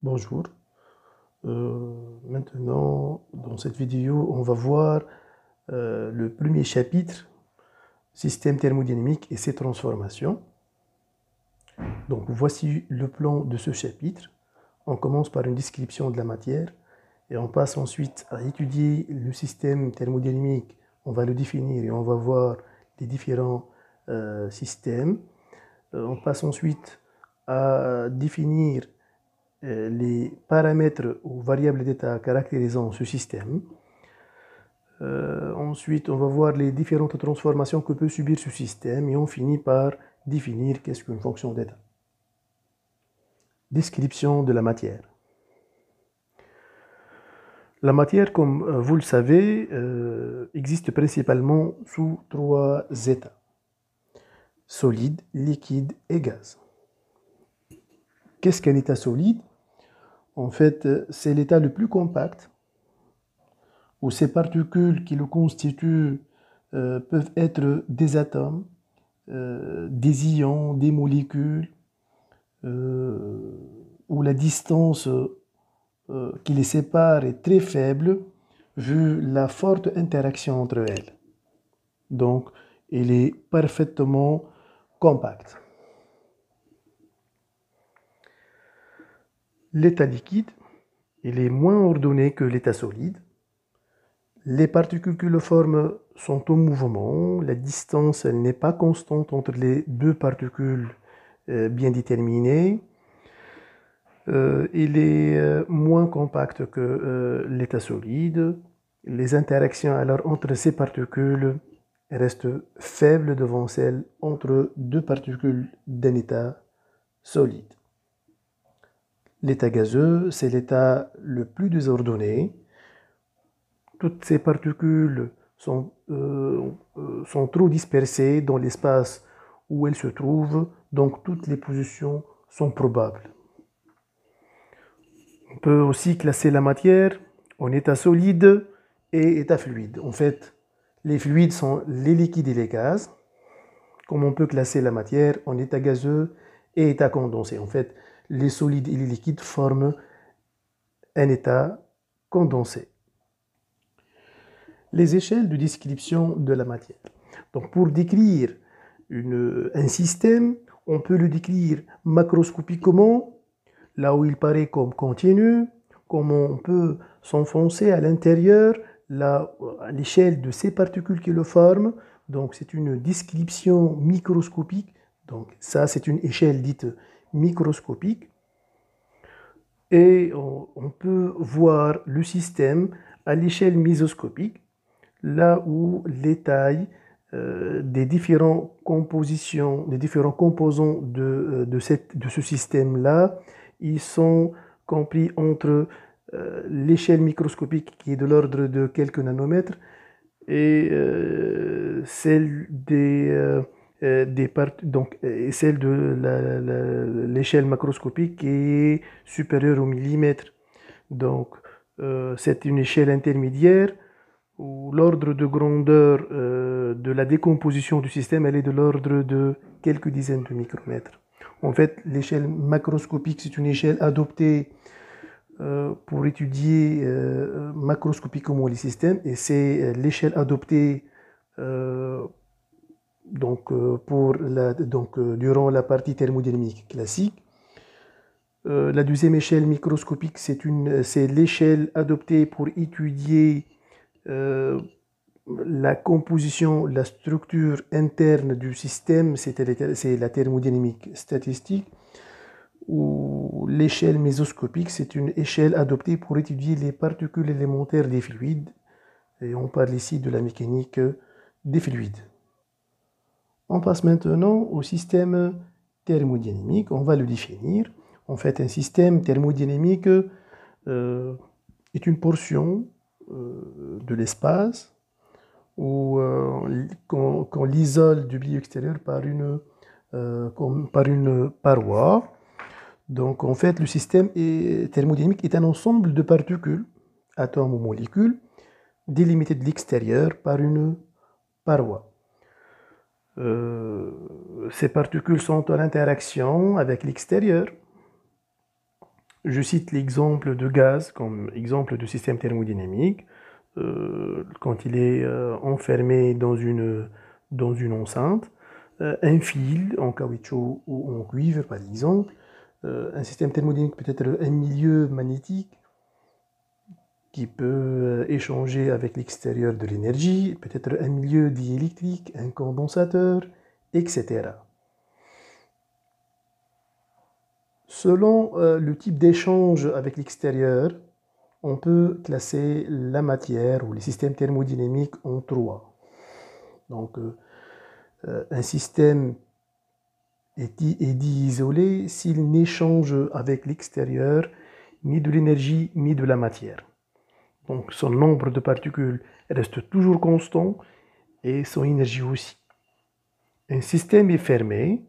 Bonjour. Maintenant, dans cette vidéo, on va voir le premier chapitre, système thermodynamique et ses transformations. Donc voici le plan de ce chapitre. On commence par une description de la matière et on passe ensuite à étudier le système thermodynamique. On va le définir et on va voir les différents systèmes. On passe ensuite à définir les paramètres ou variables d'état caractérisant ce système. Ensuite, on va voir les différentes transformations que peut subir ce système et on finit par définir qu'est-ce qu'une fonction d'état. Description de la matière. La matière, comme vous le savez, existe principalement sous trois états: solide, liquide et gaz. Qu'est-ce qu'un état solide? En fait, c'est l'état le plus compact où ces particules qui le constituent peuvent être des atomes, des ions, des molécules, où la distance qui les sépare est très faible vu la forte interaction entre elles. Donc, il est parfaitement compact. L'état liquide, il est moins ordonné que l'état solide. Les particules qui le forment sont en mouvement. La distance n'est pas constante entre les deux particules bien déterminées. Il est moins compact que l'état solide. Les interactions alors entre ces particules restent faibles devant celles entre deux particules d'un état solide. L'état gazeux, c'est l'état le plus désordonné. Toutes ces particules sont trop dispersées dans l'espace où elles se trouvent, donc toutes les positions sont probables. On peut aussi classer la matière en état solide et état fluide. En fait, les fluides sont les liquides et les gaz, comme on peut classer la matière en état gazeux et état condensé. En fait, les solides et les liquides forment un état condensé. Les échelles de description de la matière. Donc, pour décrire un système, on peut le décrire macroscopiquement, là où il paraît comme continu, comment on peut s'enfoncer à l'intérieur, à l'échelle de ces particules qui le forment. Donc, c'est une description microscopique. Donc, ça, c'est une échelle dite microscopique. Et on peut voir le système à l'échelle mésoscopique, là où les tailles des différentes compositions, des différents composants de ce système-là, ils sont compris entre l'échelle microscopique qui est de l'ordre de quelques nanomètres et celle celle de l'échelle macroscopique qui est supérieure au millimètre. Donc, c'est une échelle intermédiaire où l'ordre de grandeur de la décomposition du système, elle est de l'ordre de quelques dizaines de micromètres. En fait, l'échelle macroscopique, c'est une échelle adoptée pour étudier macroscopiquement les systèmes, et c'est l'échelle adoptée durant la partie thermodynamique classique. La deuxième échelle microscopique, c'est l'échelle adoptée pour étudier la composition, la structure interne du système, c'est la thermodynamique statistique. Ou l'échelle mésoscopique, c'est une échelle adoptée pour étudier les particules élémentaires des fluides. Et on parle ici de la mécanique des fluides. On passe maintenant au système thermodynamique. On va le définir. En fait, un système thermodynamique est une portion de l'espace qu'on l'isole du milieu extérieur par une paroi. Donc en fait, le système thermodynamique est un ensemble de particules, atomes ou molécules, délimitées de l'extérieur par une paroi. Ces particules sont en interaction avec l'extérieur. Je cite l'exemple de gaz comme exemple de système thermodynamique. Quand il est enfermé dans une enceinte, un fil en caoutchouc ou en cuivre par exemple, un système thermodynamique peut être un milieu magnétique qui peut échanger avec l'extérieur de l'énergie, peut-être un milieu diélectrique, un condensateur, etc. Selon le type d'échange avec l'extérieur, on peut classer la matière ou les systèmes thermodynamiques en trois. Donc, un système est dit isolé s'il n'échange avec l'extérieur ni de l'énergie ni de la matière. Donc, son nombre de particules reste toujours constant et son énergie aussi. Un système est fermé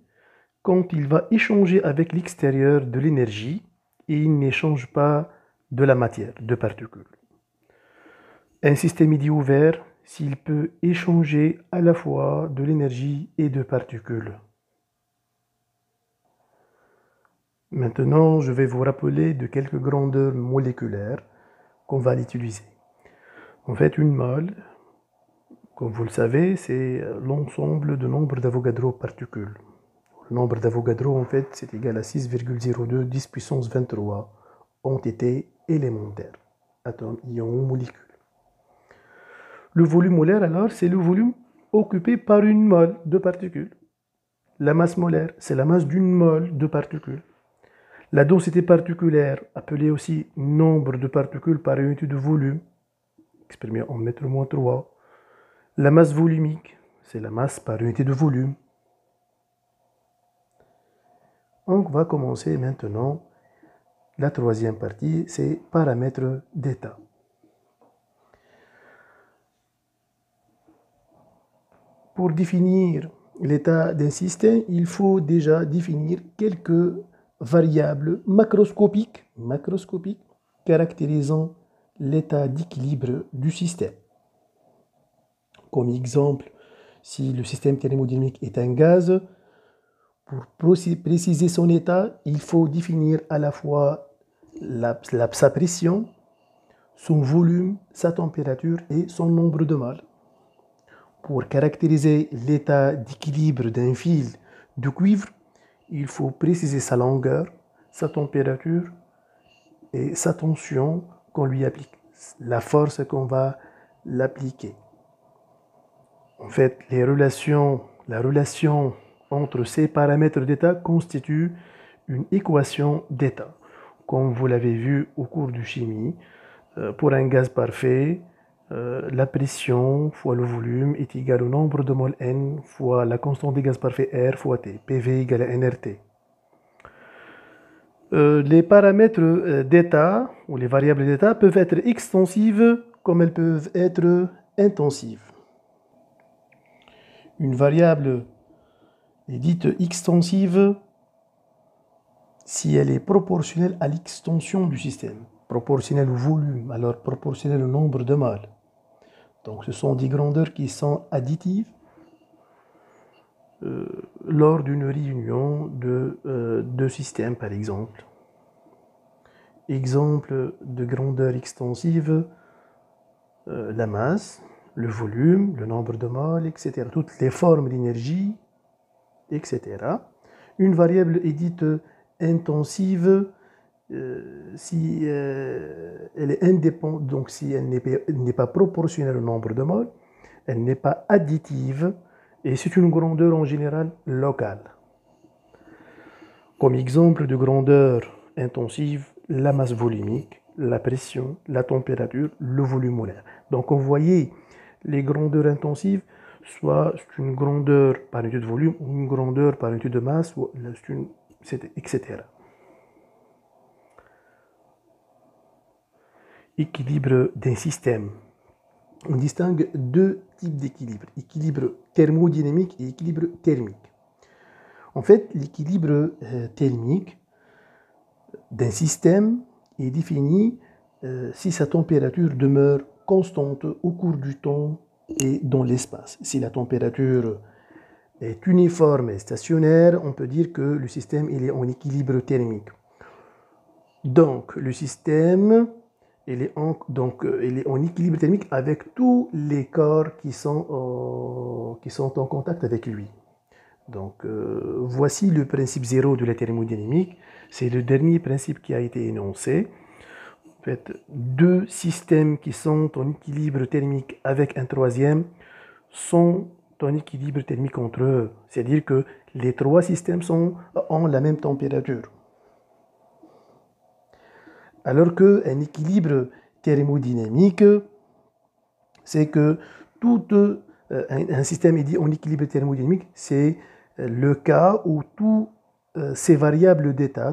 quand il va échanger avec l'extérieur de l'énergie et il n'échange pas de la matière, de particules. Un système est dit ouvert s'il peut échanger à la fois de l'énergie et de particules. Maintenant, je vais vous rappeler de quelques grandeurs moléculaires qu'on va l'utiliser. En fait, une mole, comme vous le savez, c'est l'ensemble de nombre d'Avogadro particules. Le nombre d'Avogadro, en fait, c'est égal à 6,02 10 puissance 23 entités élémentaires, atomes, ions ou molécules. Le volume molaire, alors, c'est le volume occupé par une mole de particules. La masse molaire, c'est la masse d'une mole de particules. La densité particulière, appelée aussi nombre de particules par unité de volume, exprimée en mètres moins 3. La masse volumique, c'est la masse par unité de volume. On va commencer maintenant la troisième partie, c'est paramètres d'état. Pour définir l'état d'un système, il faut déjà définir quelques variables macroscopiques caractérisant l'état d'équilibre du système. Comme exemple, si le système thermodynamique est un gaz, pour préciser son état, il faut définir à la fois sa pression, son volume, sa température et son nombre de moles. Pour caractériser l'état d'équilibre d'un fil de cuivre, il faut préciser sa longueur, sa température et sa tension qu'on lui applique, la force qu'on va l'appliquer. En fait, la relation entre ces paramètres d'état constitue une équation d'état. Comme vous l'avez vu au cours de chimie, pour un gaz parfait, la pression fois le volume est égal au nombre de moles N fois la constante des gaz parfaits R fois T, PV égale à nRT. Les paramètres d'état ou les variables d'état peuvent être extensives comme elles peuvent être intensives. Une variable est dite extensive si elle est proportionnelle à l'extension du système, proportionnelle au volume, alors proportionnelle au nombre de moles. Donc ce sont des grandeurs qui sont additives lors d'une réunion de deux systèmes, par exemple. Exemple de grandeur extensive, la masse, le volume, le nombre de moles, etc. Toutes les formes d'énergie, etc. Une variable est dite intensive si elle est indépendante, donc si elle n'est pas proportionnelle au nombre de moles, elle n'est pas additive et c'est une grandeur en général locale. Comme exemple de grandeur intensive, la masse volumique, la pression, la température, le volume molaire. Donc on voyait les grandeurs intensives, soit c'est une grandeur par unité de volume ou une grandeur par unité de masse, etc. Équilibre d'un système. On distingue deux types d'équilibre, équilibre thermodynamique et équilibre thermique. En fait, l'équilibre thermique d'un système est défini si sa température demeure constante au cours du temps et dans l'espace. Si la température est uniforme et stationnaire, on peut dire que le système il est en équilibre thermique. Donc, le système, il est en équilibre thermique avec tous les corps qui sont en contact avec lui. Donc, voici le principe zéro de la thermodynamique. C'est le dernier principe qui a été énoncé. En fait, deux systèmes qui sont en équilibre thermique avec un troisième sont en équilibre thermique entre eux. C'est-à-dire que les trois systèmes ont la même température. Alors qu'un équilibre thermodynamique, c'est que un système est dit en équilibre thermodynamique, c'est le cas où toutes ces variables d'état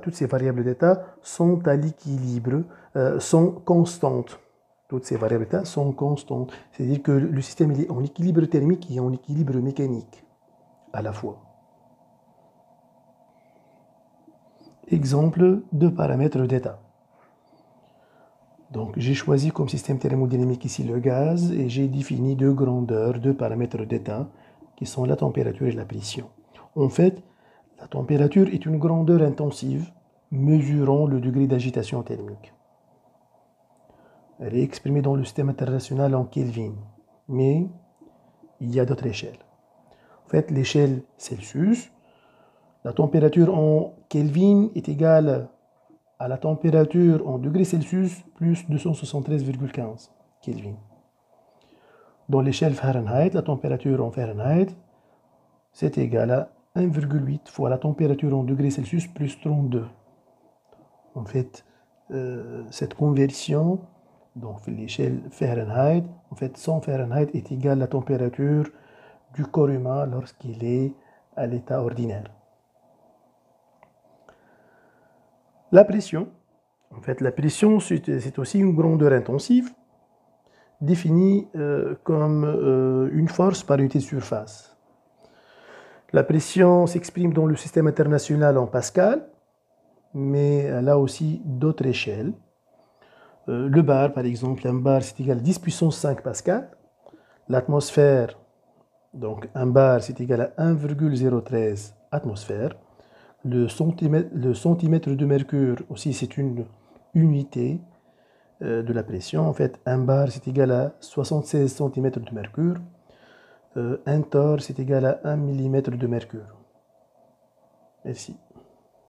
sont à l'équilibre, sont constantes. Toutes ces variables d'état sont constantes. C'est-à-dire que le système il est en équilibre thermique et en équilibre mécanique à la fois. Exemple de paramètres d'état. Donc j'ai choisi comme système thermodynamique ici le gaz et j'ai défini deux grandeurs, deux paramètres d'état qui sont la température et la pression. En fait, la température est une grandeur intensive mesurant le degré d'agitation thermique. Elle est exprimée dans le système international en Kelvin, mais il y a d'autres échelles. En fait, l'échelle Celsius, la température en Kelvin est égale à la température en degrés Celsius plus 273,15 Kelvin. Dans l'échelle Fahrenheit, la température en Fahrenheit, c'est égal à 1,8 fois la température en degrés Celsius plus 32. En fait, cette conversion, donc l'échelle Fahrenheit, en fait 100 Fahrenheit est égal à la température du corps humain lorsqu'il est à l'état ordinaire. La pression, en fait la pression c'est aussi une grandeur intensive définie comme une force par unité de surface. La pression s'exprime dans le système international en pascal, mais elle a aussi d'autres échelles. Le bar, par exemple, un bar c'est égal à 10 puissance 5 pascal. L'atmosphère, donc un bar c'est égal à 1,013 atmosphère. Le centimètre de mercure aussi c'est une unité de la pression. En fait, un bar c'est égal à 76 cm de mercure. Un torr c'est égal à 1 mm de mercure. Merci.